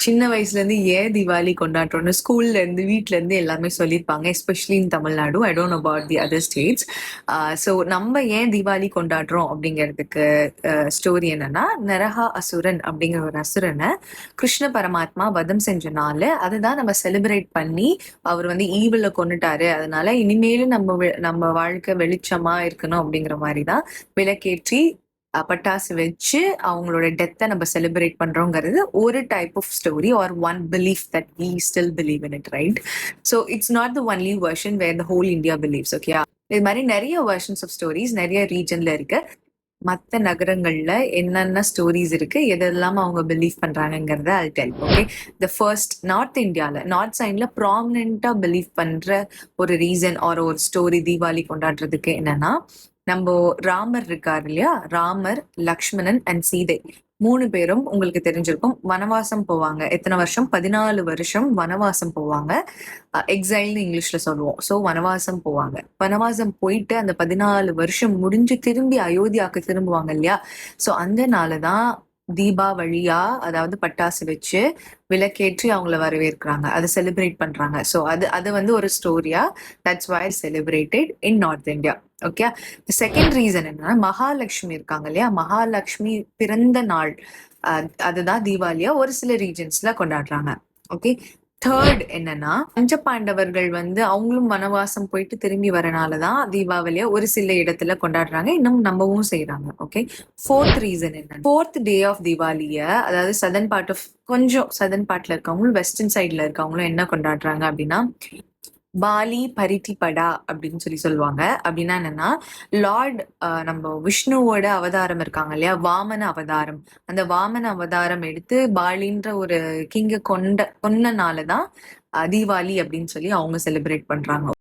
சின்ன வயசுல இருந்து ஏன் தீபாவளி கொண்டாடுறோம்னு ஸ்கூல்ல இருந்து வீட்ல இருந்து எல்லாமே சொல்லியிருப்பாங்க, especially in Tamil Nadu. I don't know about the other states. So நம்ம ஏன் தீபாவளி கொண்டாடுறோம் அப்படிங்கிறதுக்கு ஸ்டோரி என்னன்னா, நரஹா அசுரன் அப்படிங்கிற ஒரு அசுரனை கிருஷ்ண பரமாத்மா வதம் செஞ்ச நாள். அதுதான் நம்ம செலிப்ரேட் பண்ணி அவர் வந்து ஈவில கொண்டுட்டாரு, அதனால இனிமேலும் நம்ம வாழ்க்கை வெளிச்சமா இருக்கணும் அப்படிங்கிற மாதிரி தான் விளக்கேற்றி பட்டாசு வச்சு அவங்களோட டெத்தை நம்ம செலிப்ரேட் பண்றோங்கிறது ஒரு type of story or one belief that we still believe in it, right? So it's not the only version where the whole India believes. Okay, இது மாதிரி நிறைய வெர்ஷன்ஸ் ஆஃப் ஸ்டோரிஸ் நிறைய ரீஜன்ல இருக்கு. மற்ற நகரங்கள்ல என்னென்ன ஸ்டோரிஸ் இருக்கு, எதெல்லாம் அவங்க பிலீவ் பண்றாங்கிறத I'll tell. Okay, the first north இந்தியால நார்த் சைட்ல ப்ராமினெண்டா பிலீவ் பண்ற ஒரு ரீசன் ஆர் ஒரு ஸ்டோரி தீபாவளி கொண்டாடுறதுக்கு என்னன்னா, நம்ம ராமர் இருக்காரு இல்லையா, ராமர், லக்ஷ்மணன் அண்ட் சீதை 3 பேரும் உங்களுக்கு தெரிஞ்சிருக்கும், வனவாசம் போவாங்க. எத்தனை வருஷம்? 14 வருஷம் வனவாசம் போவாங்க. எக்ஸைல்னு இங்கிலீஷ்ல சொல்லுவோம். ஸோ வனவாசம் போவாங்க. வனவாசம் போயிட்டு அந்த 14 வருஷம் முடிஞ்சு திரும்பி அயோத்தியாவுக்கு திரும்புவாங்க இல்லையா. ஸோ அந்த நாள்தான் தீபாவளியா, அதாவது பட்டாசு வச்சு விளக்கேற்றி அவங்கள வரவேற்கிறாங்க, அதை செலிப்ரேட் பண்றாங்க. ஸோ அது வந்து ஒரு ஸ்டோரியா, that's why celebrated in north India. Okay, second reason என்னன்னா, மகாலட்சுமி இருக்காங்க இல்லையா, மகாலட்சுமி பிறந்த நாள் அதுதான் தீபாவளியா ஒரு சில ரீஜன்ஸ்ல கொண்டாடுறாங்க. ஓகே, தேர்ட் என்னன்னா, பஞ்ச பாண்டவர்கள் வந்து அவங்களும் வனவாசம் போயிட்டு திரும்பி வரனாலதான் தீபாவளியா ஒரு சில இடத்துல கொண்டாடுறாங்க, இன்னும் நம்பவும் செய்யறாங்க. ஓகே, ஃபோர்த் ரீசன் என்ன, ஃபோர்த் டே ஆஃப் தீபாவளிய, அதாவது சதர்ன் பார்ட் ஆஃப், கொஞ்சம் சதர்ன் பார்ட்ல இருக்கவங்களும் வெஸ்டர்ன் சைட்ல இருக்கவங்களும் என்ன கொண்டாடுறாங்க அப்படின்னா, பாலி பரிட்டி படா அப்படின்னு சொல்லுவாங்க. அப்படின்னா என்னன்னா, லார்ட் நம்ம விஷ்ணுவோட அவதாரம் இருக்காங்க இல்லையா, வாமன அவதாரம். அந்த வாமன அவதாரம் எடுத்து பாலின்ற ஒரு கிங்க கொன்னனாலதான் தீபாவளி அப்படின்னு சொல்லி அவங்க செலிப்ரேட் பண்றாங்க.